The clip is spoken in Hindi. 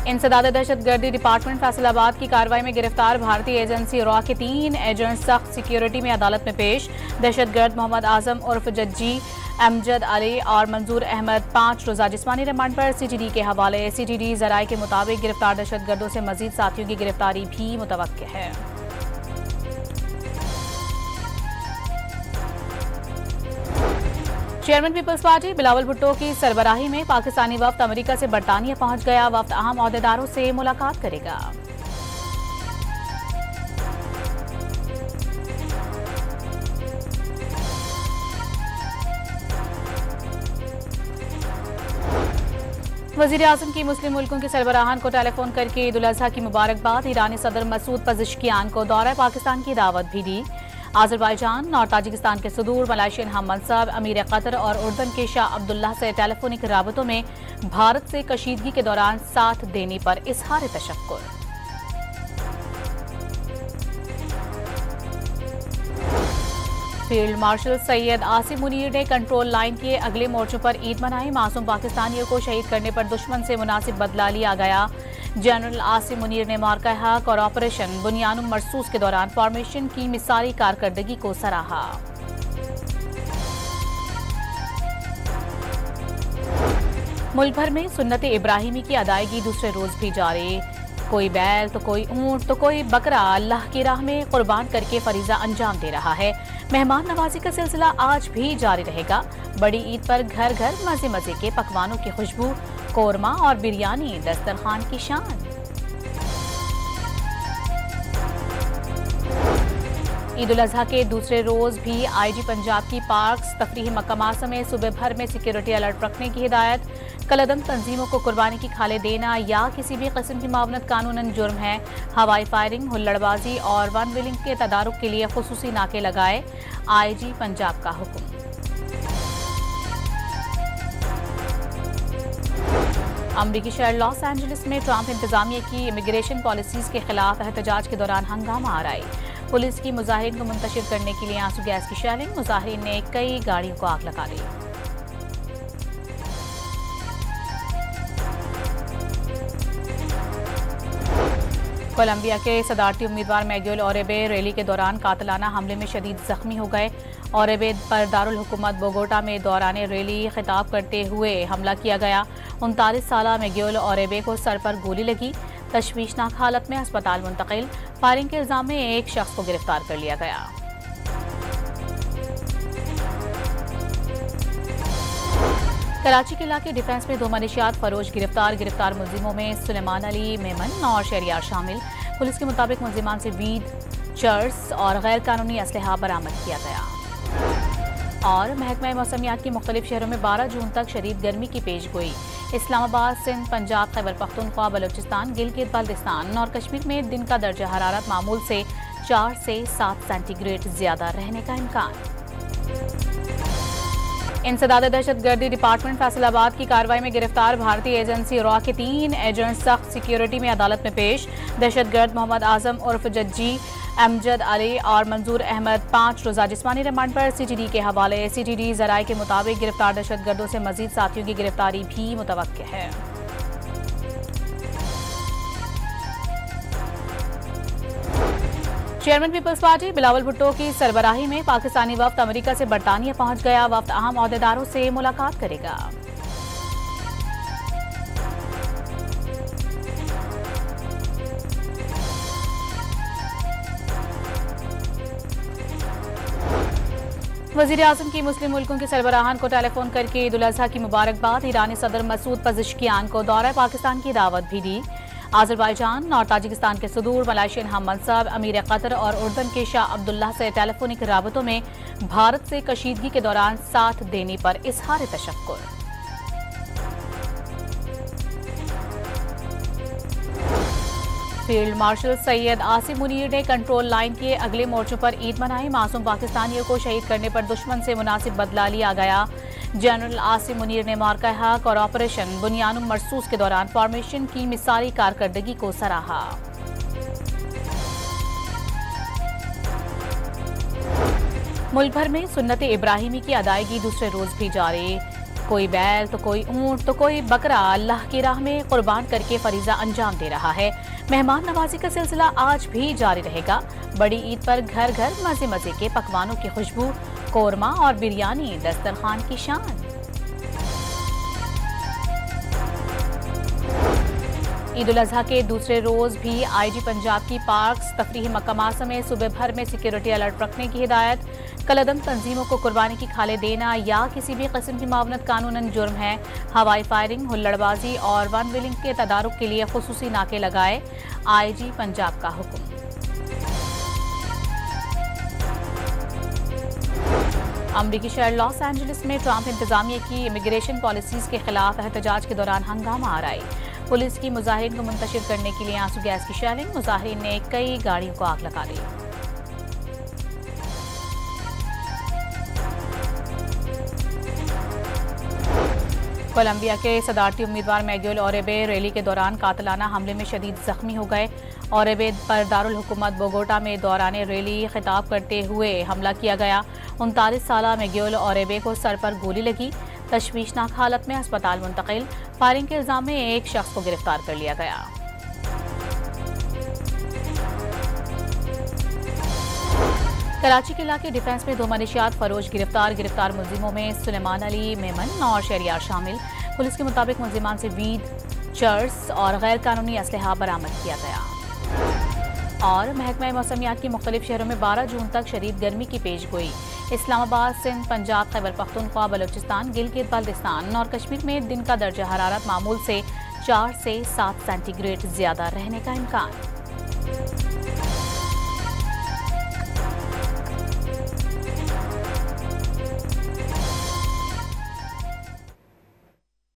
इंसदाद दहशतगर्दी डिपार्टमेंट फैसलाबाद की कार्रवाई में गिरफ्तार भारतीय एजेंसी रॉ के 3 एजेंट सख्त सिक्योरिटी में अदालत में पेश। दहशतगर्द मोहम्मद आजम उर्फ जज्जी, अमजद अली और मंजूर अहमद 5 रोजा जिस्मानी रिमांड पर CTD के हवाले। CTD जराये के मुताबिक गिरफ्तार दहशतगर्दों से मजीद साथियों की गिरफ्तारी भी मुतवक्किल है। चेयरमैन पीपल्स पार्टी बिलावल भुट्टो की सरबराही में पाकिस्तानी वफ्द अमेरिका से बरतानिया पहुंच गया। वफ्द अहम ओहदेदारों से मुलाकात करेगा। वजीर आजम की मुस्लिम मुल्कों के सरबराहान को टेलीफोन करके ईद उल अजहा की मुबारकबाद। ईरानी सदर मसूद पज़ेश्कियान को दौरा पाकिस्तान की दावत भी दी। आज़रबाईजान और ताजिकिस्तान के सदूर, मलेशियन हम मनसब, अमीर कतर और उर्दन के शाह अब्दुल्ला से टेलीफोनिक राबतों में भारत से कशीदगी के दौरान साथ देने पर इजहार तशक्कुर। फील्ड मार्शल सैयद आसिम मुनीर ने कंट्रोल लाइन के अगले मोर्चों पर ईद मनाई। मासूम पाकिस्तानियों को शहीद करने पर दुश्मन से मुनासिब बदला लिया गया। जनरल आसिम मुनीर ने मार्का हक और ऑपरेशन बुनियानुम मरसूस के दौरान फॉर्मेशन की मिसाली कारकर्दगी को सराहा। मुल्क भर में सुन्नत इब्राहिमी की अदायगी दूसरे रोज भी जारी। कोई बैल तो कोई ऊंट तो कोई बकरा अल्लाह की राह में कुर्बान करके फरीजा अंजाम दे रहा है। मेहमान नवाजी का सिलसिला आज भी जारी रहेगा। बड़ी ईद पर घर घर मजे मजे के पकवानों की खुशबू, कोरमा और बिरयानी दस्तरखान की शान। ईद उल अजहा के दूसरे रोज भी IG पंजाब की पार्क्स, तफरीही मकामात समेत सुबह भर में सिक्योरिटी अलर्ट रखने की हिदायत। कलअदम तंजीमों को कुर्बानी की खाले देना या किसी भी किस्म की मावनत कानूनन जुर्म है। हवाई फायरिंग, हुल्लड़बाजी और वन व्हीलिंग के तदारुक के लिए खुसूसी नाके लगाए। IG पंजाब का हुक्म। अमरीकी शहर लॉस एंजलिस में ट्रंप इंतजामिया की इमिग्रेशन पॉलिसीज के खिलाफ एहतजाज के दौरान हंगामा आराई। पुलिस की मुजाहिरीन को मुंतशिर करने के लिए आंसू गैस की शेलिंग। मुजाहिरीन ने कई गाड़ियों को आग लगा दी। कोलंबिया के सदारती उम्मीदवार मैग्यूल ओरेबे रैली के दौरान कातलाना हमले में शदीद जख्मी हो गए। ओरेबे पर दारुल हुकूमत बोगोटा में दौरान रैली खिताब करते हुए हमला किया गया। 39 साला मैग्यूल ओरेबे को सर पर गोली लगी। तशवीशनाक हालत में अस्पताल मुंतकिल। फायरिंग के इल्जाम में एक शख्स को गिरफ्तार कर लिया गया। कराची के इलाके डिफेंस में 2 मनशियात फरोज गिरफ्तार मुलजिमों में सुलेमान अली मेमन और शहरियार शामिल। पुलिस के मुताबिक मुलजिमान से वीड, चर्स और गैर कानूनी असलहा बरामद किया गया। और महकमा मौसमियात की मुख्तलिफ शहरों में 12 जून तक शदीद गर्मी की पेशगोई। इस्लामाबाद, सिंध, पंजाब, खैबर पख्तूनख्वा, बलूचिस्तान, गिलगित बाल्टिस्तान और कश्मीर में दिन का दर्जा हरारत मामूल से 4 से 7 सेंटीग्रेड ज्यादा रहने का इम्कान। इंसदाद दहशतगर्दी डिपार्टमेंट फैसलाबाद की कार्रवाई में गिरफ्तार भारतीय एजेंसी रॉ के 3 एजेंट सख्त सिक्योरिटी में अदालत में पेश। दहशतगर्द मोहम्मद आजम उर्फ जज्जी, अमजद अली और मंजूर अहमद 5 रोजा जिस्मानी रिमांड पर CTD के हवाले। CTD जराये के मुताबिक गिरफ्तार दहशतगर्दों से मजीद साथियों की गिरफ्तारी भी मुतवक्किल है। चेयरमैन पीपल्स पार्टी बिलावल भुट्टो की सरबराही में पाकिस्तानी वफ्द अमेरिका से बरतानिया पहुंच गया। वफ्द अहम ओहदेदारों से मुलाकात करेगा। वजीर आजम की मुस्लिम मुल्कों के सरबराहान को टेलीफोन करके ईद उल अजहा की मुबारकबाद। ईरानी सदर मसूद पज़ेश्कियान को दौरा पाकिस्तान की दावत भी दी। आज़रबाईजान और ताजिकिस्तान के सदूर, मलेशियन हम मनसब, अमीर कतर और उर्दन के शाह अब्दुल्ला से टेलीफोनिक राबतों में भारत से कशीदगी के दौरान साथ देने पर इजहार तशक्कुर। फील्ड मार्शल सैयद आसिम मुनीर ने कंट्रोल लाइन के अगले मोर्चों पर ईद मनाई। मासूम पाकिस्तानियों को शहीद करने पर दुश्मन से मुनासिब बदला लिया गया। जनरल आसिम मुनीर ने मार्का हक और ऑपरेशन बुनियानुम मरसूस के दौरान फॉर्मेशन की मिसाली कारकर्दगी को सराहा। मुल्क भर में सुन्नत इब्राहिमी की अदायगी दूसरे रोज भी जारी। कोई बैल तो कोई ऊंट तो कोई बकरा अल्लाह की राह में कुर्बान करके फरीजा अंजाम दे रहा है। मेहमान नवाजी का सिलसिला आज भी जारी रहेगा। बड़ी ईद पर घर घर मजे मजे के पकवानों की खुशबू, कोरमा और बिरयानी दस्तरखान की शान। ईद उल अजहा के दूसरे रोज भी आईजी पंजाब की पार्क्स, तफरीही मकामात समेत सुबह भर में सिक्योरिटी अलर्ट रखने की हिदायत। कलअदम तंजीमों को कुर्बानी की खाले देना या किसी भी किस्म की मावनत कानूनन जुर्म है। हवाई फायरिंग, हुल्लड़बाजी और वन व्हीलिंग के तदारुक के लिए खुसूसी नाके लगाए, आईजी पंजाब का हुक्म। अमरीकी शहर लॉस एंजलिस में ट्रंप इंतजामिया की इमिग्रेशन पॉलिसीज के खिलाफ एहतजाज के दौरान हंगामा आराई। पुलिस की मुजाहिरीन को मुंतशिर करने के लिए आंसू गैस की शेलिंग, मुजाहिरीन ने कई गाड़ियों को आग लगा दी। कोलंबिया के सदारती उम्मीदवार मिगुएल ओरेबे रैली के दौरान कातिलाना हमले में शदीद जख्मी हो गए। ओरेबे पर दारुल हुकूमत बोगोटा में दौरान रैली खिताब करते हुए हमला किया गया। 39 साला मिगुएल ओरेबे को सर पर गोली लगी, तशवीशनाक हालत में अस्पताल मुंतकिल। फायरिंग के इल्जाम में एक शख्स को गिरफ्तार कर लिया गया। कराची के इलाके डिफेंस में 2 मनशियात फरोश गिरफ्तार मुलजिमों में सुलेमान अली मेमन और शहरियार शामिल। पुलिस के मुताबिक मुलजिमान से वीद, चर्स और गैर कानूनी असलहा बरामद किया गया। और महकमा मौसमियात की मुख्तलिफ शहरों में 12 जून तक शदीद गर्मी की पेशगोई। इस्लामाबाद, सिंध, पंजाब, खैबर पख्तूनख्वा, बलूचिस्तान, गिलगित बाल्टिस्तान और कश्मीर में दिन का दर्जा हरारत मामूल से 4 से 7 सेंटीग्रेड ज्यादा रहने का इम्कान।